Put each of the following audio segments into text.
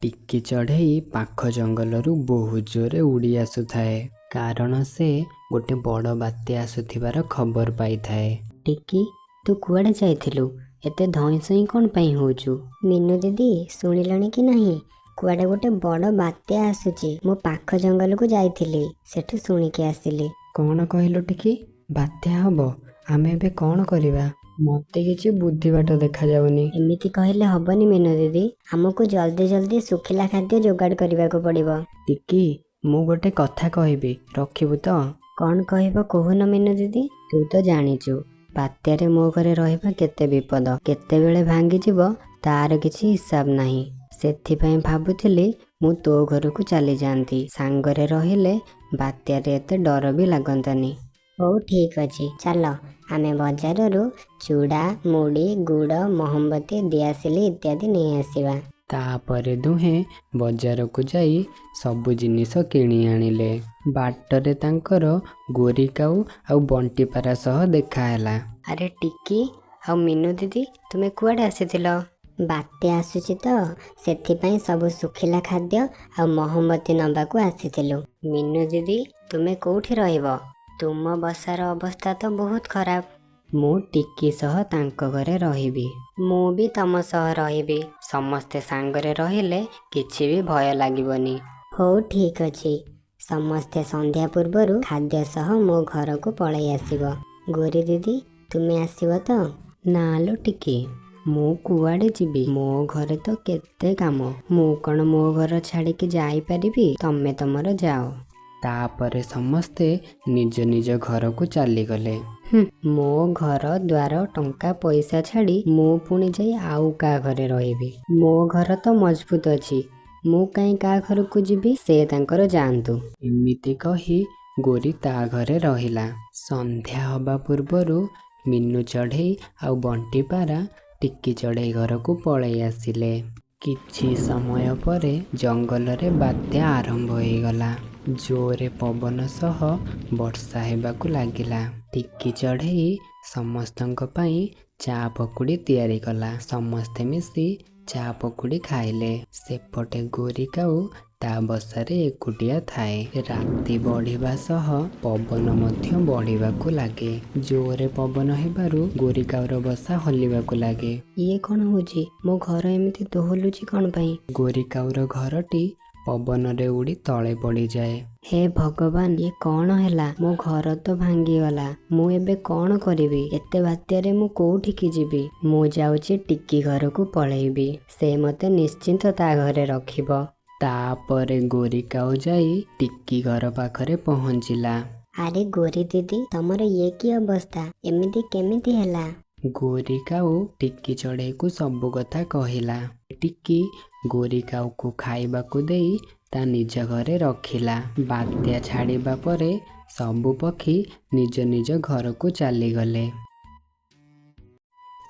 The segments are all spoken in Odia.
ଟିକି ଚଢ଼େଇ ପାଖ ଜଙ୍ଗଲରୁ ବହୁତ ଜୋରେ ଉଡ଼ି ଆସୁଥାଏ, କାରଣ ସେ ଗୋଟେ ବଡ଼ ବାତ୍ୟା ଆସୁଥିବାର ଖବର ପାଇଥାଏ। ଟିକି, ତୁ କୁଆଡ଼େ ଯାଇଥିଲୁ? ଏତେ ଧଇଁ ସଇଁ କ'ଣ ପାଇଁ ହଉଛୁ? ମିନୁ ଦିଦି, ଶୁଣିଲଣି କି ନାହିଁ? କୁଆଡ଼େ ଗୋଟେ ବଡ଼ ବାତ୍ୟା ଆସୁଛି। ମୁଁ ପାଖ ଜଙ୍ଗଲକୁ ଯାଇଥିଲି, ସେଠୁ ଶୁଣିକି ଆସିଲି। କ'ଣ କହିଲୁ ଟିକି? ବାତ୍ୟା ହବ? ଆମେ ଏବେ କ'ଣ କରିବା? ମତେ କିଛି ବୁଦ୍ଧି ବାଟ ଦେଖାଯାଉନି। ଏମିତି କହିଲେ ହବନି ମିନୁ ଦିଦି, ଆମକୁ ଜଲ୍ଦି ଜଲ୍ଦି ଶୁଖିଲା ଖାଦ୍ୟ ଯୋଗାଡ଼ କରିବାକୁ ପଡ଼ିବ। ଟିକି, ମୁଁ ଗୋଟେ କଥା କହିବି, ରଖିବୁ ତ? କ'ଣ କହିବ କହୁନ ମିନୁ ଦିଦି? ତୁ ତ ଜାଣିଛୁ ବାତ୍ୟାରେ ମୋ ଘରେ ରହିବା କେତେ ବିପଦ, କେତେବେଳେ ଭାଙ୍ଗିଯିବ ତାର କିଛି ହିସାବ ନାହିଁ। ସେଥିପାଇଁ ଭାବୁଥିଲି ମୁଁ ତୋ ଘରକୁ ଚାଲିଯାଆନ୍ତି, ସାଙ୍ଗରେ ରହିଲେ ବାତ୍ୟାରେ ଏତେ ଡର ବି ଲାଗନ୍ତାନି। ହଉ ଠିକ୍ ଅଛି, ଚାଲ ଆମେ ବଜାରରୁ ଚୁଡ଼ା, ମୁଢ଼ି, ଗୁଡ଼, ମହମବତୀ, ଦିଆସିଲି ଇତ୍ୟାଦି ନେଇ ଆସିବା। ତାପରେ ଦୁହେଁ ବଜାରକୁ ଯାଇ ସବୁ ଜିନିଷ କିଣି ଆଣିଲେ। ବାଟରେ ତାଙ୍କର ଗୋରିକାଉ ଆଉ ବଣ୍ଟିପାରା ସହ ଦେଖା ହେଲା। ଆରେ ଟିକି ଆଉ ମିନୁ ଦିଦି, ତୁମେ କୁଆଡ଼େ ଆସିଥିଲ? ବାତ୍ୟା ଆସୁଛି ତ, ସେଥିପାଇଁ ସବୁ ଶୁଖିଲା ଖାଦ୍ୟ ଆଉ ମହମବତୀ ନେବାକୁ ଆସିଥିଲୁ। ମିନୁ ଦିଦି, ତୁମେ କୋଉଠି ରହିବ? ତୁମ ବସାର ଅବସ୍ଥା ତ ବହୁତ ଖରାପ। ମୁଁ ଟିକି ସହ ତାଙ୍କ ଘରେ ରହିବି। ମୁଁ ବି ତମ ସହ ରହିବି। ସମସ୍ତେ ସାଙ୍ଗରେ ରହିଲେ କିଛି ବି ଭୟ ଲାଗିବନି। ହଉ ଠିକ୍ ଅଛି, ସମସ୍ତେ ସନ୍ଧ୍ୟା ପୂର୍ବରୁ ଖାଦ୍ୟ ସହ ମୋ ଘରକୁ ପଳେଇ ଆସିବ। ଗୋରି ଦିଦି, ତୁମେ ଆସିବ ତ? ନା ଲୋ ଟିକି, ମୁଁ କୁଆଡ଼େ ଯିବି? ମୋ ଘରେ ତ କେତେ କାମ। ମୁଁ କ'ଣ ମୋ ଘର ଛାଡ଼ିକି ଯାଇପାରିବି? ତମେ ତମର ଯାଅ। ତାପରେ ସମସ୍ତେ ନିଜ ନିଜ ଘରକୁ ଚାଲିଗଲେ। ମୋ ଘର ଦ୍ୱାର, ଟଙ୍କା ପଇସା ଛାଡ଼ି ମୁଁ ପୁଣି ଯାଇ ଆଉ କାହା ଘରେ ରହିବି? ମୋ ଘର ତ ମଜବୁତ ଅଛି, ମୁଁ କାହିଁ କାହା ଘରକୁ ଯିବି? ସେ ତାଙ୍କର ଯାଆନ୍ତୁ। ଏମିତି କହି ଗୋରି ତା ଘରେ ରହିଲା। ସନ୍ଧ୍ୟା ହବା ପୂର୍ବରୁ ମିନୁ ଚଢ଼େଇ ଆଉ ବଣ୍ଟିପାରା ଟିକି ଚଢ଼େଇ ଘରକୁ ପଳେଇ ଆସିଲେ। କିଛି ସମୟ ପରେ ଜଙ୍ଗଲରେ ବାତ୍ୟା ଆରମ୍ଭ ହେଇଗଲା। ଜୋରେ ପବନ ସହ ବର୍ଷା ହେବାକୁ ଲାଗିଲା। ଟିକି ଚଢ଼େଇ ସମସ୍ତଙ୍କ ପାଇଁ ଚା ପକୁଡ଼ି ତିଆରି କଲା। ସମସ୍ତେ ମିଶି ଚା ପକୁଡ଼ି ଖାଇଲେ। ସେପଟେ ଗୋରିକାଉ ତା ବସାରେ ଏକୁଟିଆ ଥାଏ। ରାତି ବଢ଼ିବା ସହ ପବନ ମଧ୍ୟ ବଢ଼ିବାକୁ ଲାଗେ। ଜୋରେ ପବନ ହେବାରୁ ଗୋରିକାଉର ବସା ହଲିବାକୁ ଲାଗେ। ଇଏ କ'ଣ ହଉଛି? ମୋ ଘର ଏମିତି ଦୋହଲୁଛି କ'ଣ ପାଇଁ? ଗୋରିକାଉର ଘରଟି ପବନରେ ଉଡ଼ି ତଳେ ପଡ଼ିଯାଏ। ହେ ଭଗବାନ, ଇଏ କ'ଣ ହେଲା? ମୋ ଘର ତ ଭାଙ୍ଗିଗଲା। ମୁଁ ଏବେ କ'ଣ କରିବି? ଏତେ ବାତ୍ୟାରେ ମୁଁ କୋଉଠିକି ଯିବି? ମୁଁ ଯାଉଛି ଟିକି ଘରକୁ ପଳେଇବି। ସେ ମୋତେ ନିଶ୍ଚିନ୍ତ ତା ଘରେ ରଖିବ। ତାପରେ ଗୋରିକାଉ ଯାଇ ଟିକି ଘର ପାଖରେ ପହଞ୍ଚିଲା। ଆରେ ଗୋରି ଦିଦି, ତମର ଇଏ କି ଅବସ୍ଥା? ଏମିତି କେମିତି ହେଲା? ଗୋରିକାଉ ଟିକି ଚଢ଼େଇକୁ ସବୁ କଥା କହିଲା। ଟିକି ଗୋରିକାଉକୁ ଖାଇବାକୁ ଦେଇ ତା ନିଜ ଘରେ ରଖିଲା। ବାତ୍ୟା ଛାଡ଼ିବା ପରେ ସବୁ ପକ୍ଷୀ ନିଜ ନିଜ ଘରକୁ ଚାଲିଗଲେ।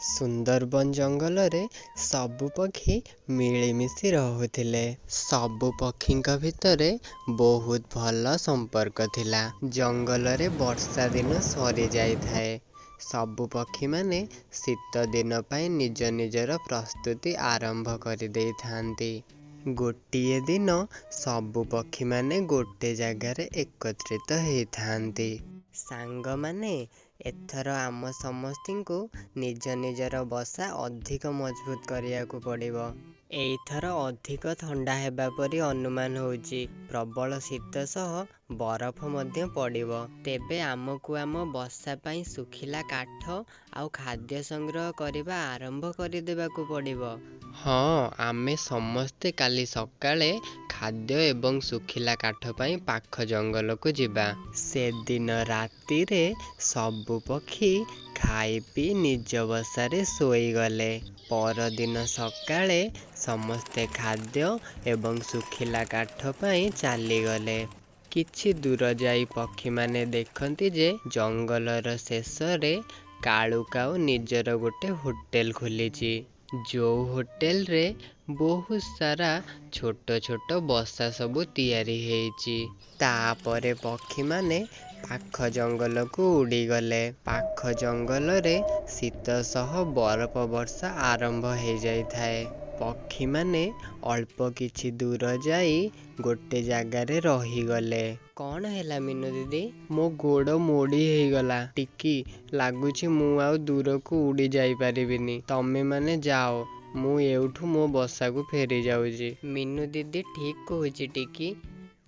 ସୁନ୍ଦରବନ ଜଙ୍ଗଲରେ ସବୁ ପକ୍ଷୀ ମିଳିମିଶି ରହୁଥିଲେ। ସବୁ ପକ୍ଷୀଙ୍କ ଭିତରେ ବହୁତ ଭଲ ସମ୍ପର୍କ ଥିଲା। ଜଙ୍ଗଲରେ ବର୍ଷା ଦିନ ସରିଯାଇଥାଏ। ସବୁ ପକ୍ଷୀମାନେ ଶୀତ ଦିନ ପାଇଁ ନିଜ ନିଜର ପ୍ରସ୍ତୁତି ଆରମ୍ଭ କରିଦେଇଥାନ୍ତି। ଗୋଟିଏ ଦିନ ସବୁ ପକ୍ଷୀମାନେ ଗୋଟେ ଜାଗାରେ ଏକତ୍ରିତ ହେଇଥାନ୍ତି। ସାଙ୍ଗମାନେ, ଏଥର ଆମ ସମସ୍ତଙ୍କୁ ନିଜ ନିଜର ବସା ଅଧିକ ମଜବୁତ କରିବାକୁ ପଡ଼ିବ। ଏଇଥର ଅଧିକ ଥଣ୍ଡା ହେବା ପରି ଅନୁମାନ ହେଉଛି। ପ୍ରବଳ ଶୀତ ସହ ବରଫ ମଧ୍ୟ ପଡ଼ିବ। ତେବେ ଆମକୁ ଆମ ବସା ପାଇଁ ଶୁଖିଲା କାଠ ଆଉ ଖାଦ୍ୟ ସଂଗ୍ରହ କରିବା ଆରମ୍ଭ କରିଦେବାକୁ ପଡ଼ିବ। ହଁ, ଆମେ ସମସ୍ତେ କାଲି ସକାଳେ ଖାଦ୍ୟ ଏବଂ ଶୁଖିଲା କାଠ ପାଇଁ ପାଖ ଜଙ୍ଗଲକୁ ଯିବା। ସେଦିନ ରାତିରେ ସବୁ ପକ୍ଷୀ ଖାଇ ପିଇ ନିଜ ବସାରେ ଶୋଇଗଲେ। ପରଦିନ ସକାଳେ ସମସ୍ତେ ଖାଦ୍ୟ ଏବଂ ଶୁଖିଲା କାଠ ପାଇଁ ଚାଲିଗଲେ। କିଛି ଦୂର ଯାଇ ପକ୍ଷୀମାନେ ଦେଖନ୍ତି ଯେ ଜଙ୍ଗଲର ଶେଷରେ କାଳୁକାଉ ନିଜର ଗୋଟେ ହୋଟେଲ ଖୋଲିଛି। ଯୋଉ ହୋଟେଲରେ ବହୁତ ସାରା ଛୋଟ ଛୋଟ ବସା ସବୁ ତିଆରି ହେଇଛି। ତାପରେ ପକ୍ଷୀମାନେ ପାଖ ଜଙ୍ଗଲକୁ ଉଡ଼ିଗଲେ। ପାଖ ଜଙ୍ଗଲରେ ଶୀତ ସହ ବରଫ ବର୍ଷା ଆରମ୍ଭ ହେଇଯାଇଥାଏ। ପକ୍ଷୀମାନେ ଅଳ୍ପ କିଛି ଦୂର ଯାଇ ଗୋଟେ ଜାଗାରେ ରହିଗଲେ। କ'ଣ ହେଲା ମିନୁ ଦିଦି? ମୋ ଗୋଡ଼ ମୋଡ଼ି ହେଇଗଲା ଟିକି, ଲାଗୁଛି ମୁଁ ଆଉ ଦୂରକୁ ଉଡ଼ି ଯାଇପାରିବିନି। ତମେମାନେ ଯାଅ, ମୁଁ ଏଇଠୁ ମୋ ବସାକୁ ଫେରି ଯାଉଛି। ମିନୁ ଦିଦି ଠିକ୍ କହୁଛି ଟିକି।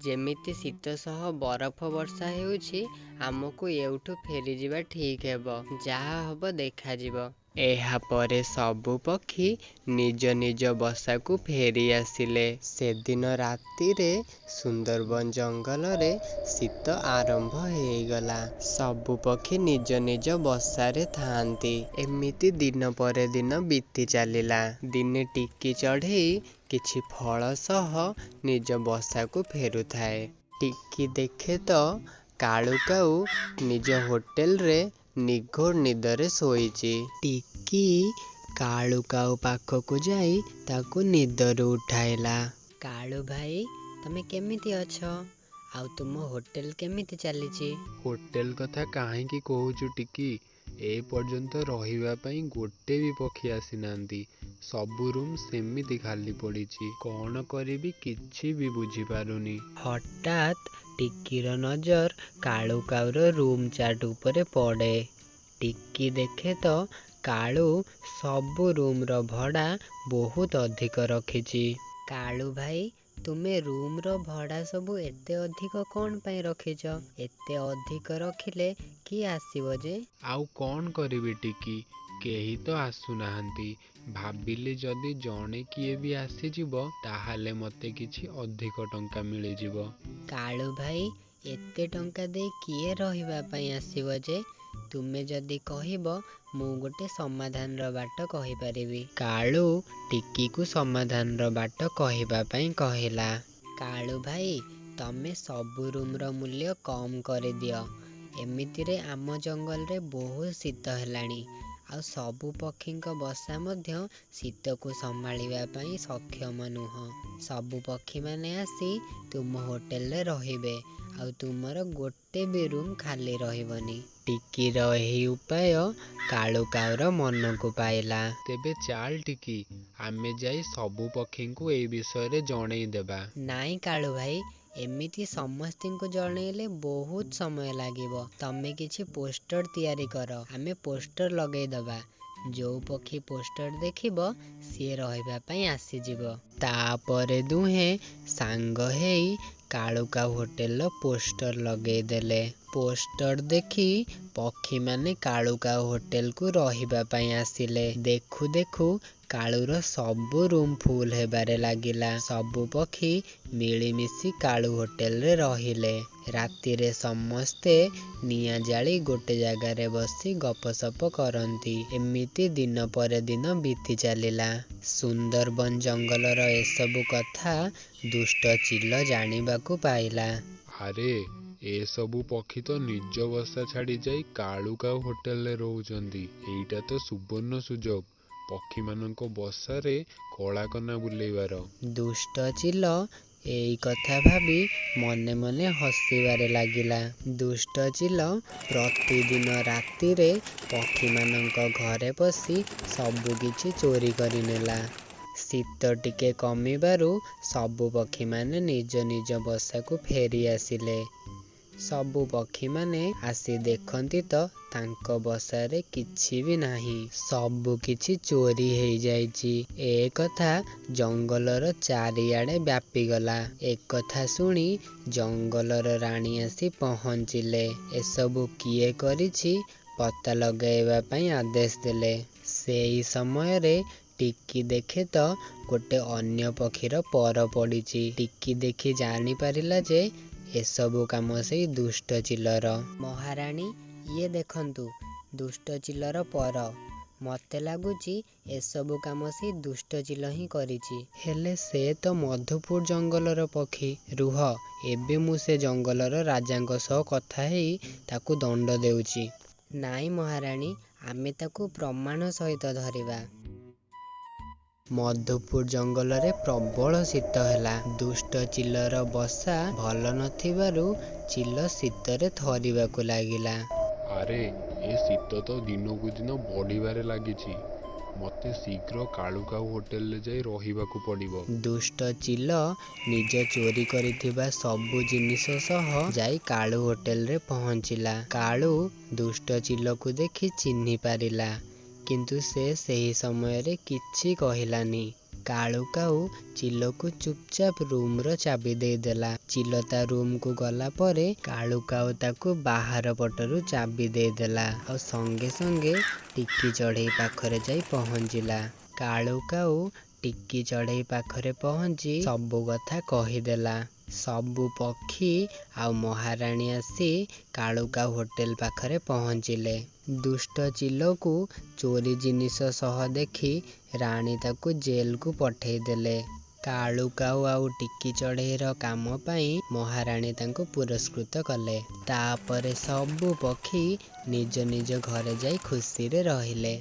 ଯେମିତି ଶୀତ ସହ ବରଫ ବର୍ଷା ହେଉଛି, ଆମକୁ ଏଇଠୁ ଫେରିଯିବା ଠିକ୍ ହେବ। ଯାହା ହବ ଦେଖାଯିବ। ଏହାପରେ ସବୁ ପକ୍ଷୀ ନିଜ ନିଜ ବସାକୁ ଫେରି ଆସିଲେ। ସେଦିନ ରାତିରେ ସୁନ୍ଦରବନ ଜଙ୍ଗଲରେ ଶୀତ ଆରମ୍ଭ ହେଇଗଲା। ସବୁ ପକ୍ଷୀ ନିଜ ନିଜ ବସାରେ ଥାଆନ୍ତି। ଏମିତି ଦିନ ପରେ ଦିନ ବିତି ଚାଲିଲା। ଦିନେ ଟିକି ଚଢ଼େଇ କିଛି ଫଳ ସହ ନିଜ ବସାକୁ ଫେରୁଥାଏ। ଟିକି ଦେଖେ ତ କାଳୁ କାଉ ନିଜ ହୋଟେଲରେ ନିଘୋଡ଼ ନିଦରେ ଶୋଇଛି। ଟିକି କାଳୁ କାଉ ପାଖକୁ ଯାଇ ତାକୁ ନିଦରୁ ଉଠାଇଲା। କାଳୁ ଭାଇ, ତମେ କେମିତି ଅଛ? ଆଉ ତୁମ ହୋଟେଲ କେମିତି ଚାଲିଛି? ହୋଟେଲ କଥା କାହିଁକି କହୁଛୁ ଟିକି? ଏ ପର୍ଯ୍ୟନ୍ତ ରହିବା ପାଇଁ ଗୋଟେ ବି ପକ୍ଷୀ ଆସିନାହାନ୍ତି। ସବୁ ରୁମ୍ ସେମିତି ଖାଲି ପଡ଼ିଛି। କ'ଣ କରିବି କିଛି ବି ବୁଝିପାରୁନି। ହଠାତ୍ ଟିକିର ନଜର କାଳୁ କାଉର ରୁମ୍ ଚାର୍ଟ ଉପରେ ପଡ଼େ। ଟିକି ଦେଖେ ତ କାଳୁ ସବୁ ରୁମ୍ର ଭଡ଼ା ବହୁତ ଅଧିକ ରଖିଛି। କାଳୁ ଭାଇ, ତୁମେ ରୁମ୍ର ଭଡ଼ା ସବୁ ଏତେ ଅଧିକ କ'ଣ ପାଇଁ ରଖିଛ? ଏତେ ଅଧିକ ରଖିଲେ କିଏ ଆସିବ ଯେ? ଆଉ କ'ଣ କରିବି ଟିକି, କେହି ତ ଆସୁନାହାନ୍ତି। ଭାବିଲି ଯଦି ଜଣେ କିଏ ବି ଆସିଯିବ ତାହେଲେ ମୋତେ କିଛି ଅଧିକ ଟଙ୍କା ମିଳିଯିବ। କାଳୁ ଭାଇ, ଏତେ ଟଙ୍କା ଦେଇ କିଏ ରହିବା ପାଇଁ ଆସିବ ଯେ? ତୁମେ ଯଦି କହିବ ମୁଁ ଗୋଟେ ସମାଧାନର ବାଟ କହିପାରିବି। କାଳୁ ଟିକିକୁ ସମାଧାନର ବାଟ କହିବା ପାଇଁ କହିଲା। କାଳୁ ଭାଇ, ତମେ ସବୁ ରୁମ୍ର ମୂଲ୍ୟ କମ୍ କରିଦିଅ। ଏମିତିରେ ଆମ ଜଙ୍ଗଲରେ ବହୁତ ଶୀତ ହେଲାଣି, ଆଉ ସବୁ ପକ୍ଷୀଙ୍କ ବସା ମଧ୍ୟ ଶୀତକୁ ସମ୍ଭାଳିବା ପାଇଁ ସକ୍ଷମ ନୁହଁ। ସବୁ ପକ୍ଷୀମାନେ ଆସି ତୁମ ହୋଟେଲରେ ରହିବେ, ଆଉ ତୁମର ଗୋଟେ ବି ରୁମ୍ ଖାଲି ରହିବନି। ଟିକିର ଏହି ଉପାୟ କାଳୁ କାଉର ମନକୁ ପାଇଲା। ତେବେ ଚାଲ ଟିକି, ଆମେ ଯାଇ ସବୁ ପକ୍ଷୀଙ୍କୁ এই ବିଷୟରେ ଜଣେଇ ଦେବା। ନାଇଁ କାଳୁ ଭାଇ, ଏମିତି ସମସ୍ତଙ୍କୁ ଜଣେଇଲେ ବହୁତ ସମୟ ଲାଗିବ। ତମେ କିଛି ପୋଷ୍ଟର ତିଆରି କର, ଆମେ ପୋଷ୍ଟର ଲଗେଇଦବା। ଯୋଉ ପକ୍ଷୀ ପୋଷ୍ଟର ଦେଖିବ ସିଏ ରହିବା ପାଇଁ ଆସିଯିବ। ତାପରେ ଦୁହେଁ ସାଙ୍ଗ ହେଇ କାଳୁ କାଉ ହୋଟେଲର ପୋଷ୍ଟର ଲଗେଇଦେଲେ। ପୋଷ୍ଟର ଦେଖି ପକ୍ଷୀମାନେ କାଳୁ କାଉ ହୋଟେଲକୁ ରହିବା ପାଇଁ ଆସିଲେ। ଦେଖୁ ଦେଖୁ କାଳୁର ସବୁ ରୁମ୍ ଫୁଲ୍ ହେବାରେ ଲାଗିଲା। ସବୁ ପକ୍ଷୀ ମିଳିମିଶି କାଳୁ ହୋଟେଲରେ ରହିଲେ। ରାତିରେ ସମସ୍ତେ ନିଆଁ ଜାଳି ଗୋଟେ ଜାଗାରେ ବସି ଗପସପ କରନ୍ତି। ଏମିତି ଦିନ ପରେ ଦିନ ବିତି ଚାଲିଲା। ସୁନ୍ଦରବନ ଜଙ୍ଗଲର ଏସବୁ କଥା ଦୁଷ୍ଟ ଚିଲ ଜାଣିବାକୁ ପାଇଲା। ଆରେ, ଏସବୁ ପକ୍ଷୀ ତ ନିଜ ବସା ଛାଡ଼ି ଯାଇ କାଳୁ କାଉ ହୋଟେଲରେ ରହୁଛନ୍ତି। ଏଇଟା ତ ସୁବର୍ଣ୍ଣ ସୁଯୋଗ ପକ୍ଷୀମାନଙ୍କ ବସାରେ କଳାକନା ବୁଲେଇବାର। ଦୁଷ୍ଟ ଚିଲ ଏଇ କଥା ଭାବି ମନେ ମନେ ହସିବାରେ ଲାଗିଲା। ଦୁଷ୍ଟ ଚିଲ ପ୍ରତିଦିନ ରାତିରେ ପକ୍ଷୀମାନଙ୍କ ଘରେ ପଶି ସବୁ କିଛି ଚୋରି କରିନେଲା। ଶୀତ ଟିକେ କମିବାରୁ ସବୁ ପକ୍ଷୀମାନେ ନିଜ ନିଜ ବସାକୁ ଫେରି ଆସିଲେ। ସବୁ ପକ୍ଷୀମାନେ ଆସି ଦେଖନ୍ତି ତ ତାଙ୍କ ବସାରେ କିଛି ବି ନାହିଁ, ସବୁ କିଛି ଚୋରି ହେଇଯାଇଛି। ଏ କଥା ଜଙ୍ଗଲର ଚାରିଆଡ଼େ ବ୍ୟାପିଗଲା। ଏକଥା ଶୁଣି ଜଙ୍ଗଲର ରାଣୀ ଆସି ପହଞ୍ଚିଲେ। ଏସବୁ କିଏ କରିଛି ପତା ଲଗାଇବା ପାଇଁ ଆଦେଶ ଦେଲେ। ସେଇ ସମୟରେ ଟିକି ଦେଖେ ତ ଗୋଟେ ଅନ୍ୟ ପକ୍ଷୀର ପର ପଡ଼ିଛି। ଟିକି ଦେଖି ଜାଣିପାରିଲା ଯେ ଏସବୁ କାମ ସେଇ ଦୁଷ୍ଟ ଚିଲର। ମହାରାଣୀ, ଇଏ ଦେଖନ୍ତୁ ଦୁଷ୍ଟ ଚିଲର ପର। ମତେ ଲାଗୁଛି ଏସବୁ କାମ ସେଇ ଦୁଷ୍ଟ ଚିଲ ହିଁ କରିଛି। ହେଲେ ସେ ତ ମଧୁପୁର ଜଙ୍ଗଲର ପକ୍ଷୀ। ରୁହ, ଏବେ ମୁଁ ସେ ଜଙ୍ଗଲର ରାଜାଙ୍କ ସହ କଥା ହେଇ ତାକୁ ଦଣ୍ଡ ଦେଉଛି। ନାଇଁ ମହାରାଣୀ, ଆମେ ତାକୁ ପ୍ରମାଣ ସହିତ ଧରିବା। ମଧୁପୁର ଜଙ୍ଗଲରେ ପ୍ରବଳ ଶୀତ ହେଲା। ଦୁଷ୍ଟ ଚିଲର ବସା ଭଲ ନଥିବାରୁ ଚିଲ ଶୀତରେ ଥରିବାକୁ ଲାଗିଲା। ଆରେ, ଏ ଶୀତ ତ ଦିନକୁ ଦିନ ବଢ଼ିବାରେ ଲାଗିଛି। ମତେ ଶୀଘ୍ର କାଳୁକାଉ ହୋଟେଲରେ ଯାଇ ରହିବାକୁ ପଡ଼ିବ। ଦୁଷ୍ଟ ଚିଲ ନିଜ ଚୋରି କରିଥିବା ସବୁ ଜିନିଷ ସହ ଯାଇ କାଳୁ ହୋଟେଲରେ ପହଞ୍ଚିଲା। କାଳୁ ଦୁଷ୍ଟ ଚିଲକୁ ଦେଖି ଚିହ୍ନି ପାରିଲା, କିନ୍ତୁ ସେ ସେହି ସମୟରେ କିଛି କହିଲାନି। କାଳୁ କାଉ ଚିଲକୁ ଚୁପଚାପ ରୁମର ଚାବି ଦେଇଦେଲା। ଚିଲ ତା ରୁମକୁ ଗଲା ପରେ କାଳୁ କାଉ ତାକୁ ବାହାର ପଟରୁ ଚାବି ଦେଇଦେଲା ଆଉ ସଙ୍ଗେ ସଙ୍ଗେ ଟିକି ଚଢ଼େଇ ପାଖରେ ଯାଇ ପହଞ୍ଚିଲା। କାଳୁ କାଉ ଟିକି ଚଢ଼େଇ ପାଖରେ ପହଞ୍ଚି ସବୁ କଥା କହିଦେଲା। ସବୁ ପକ୍ଷୀ ଆଉ ମହାରାଣୀ ଆସି କାଳୁ କାଉ ହୋଟେଲ ପାଖରେ ପହଞ୍ଚିଲେ। ଦୁଷ୍ଟ ଚିଲକୁ ଚୋରି ଜିନିଷ ସହ ଦେଖି ରାଣୀ ତାକୁ ଜେଲକୁ ପଠେଇଦେଲେ। କାଳୁ କାଉ ଆଉ ଟିକି ଚଢ଼େଇର କାମ ପାଇଁ ମହାରାଣୀ ତାଙ୍କୁ ପୁରସ୍କୃତ କଲେ। ତାପରେ ସବୁ ପକ୍ଷୀ ନିଜ ନିଜ ଘରେ ଯାଇ ଖୁସିରେ ରହିଲେ।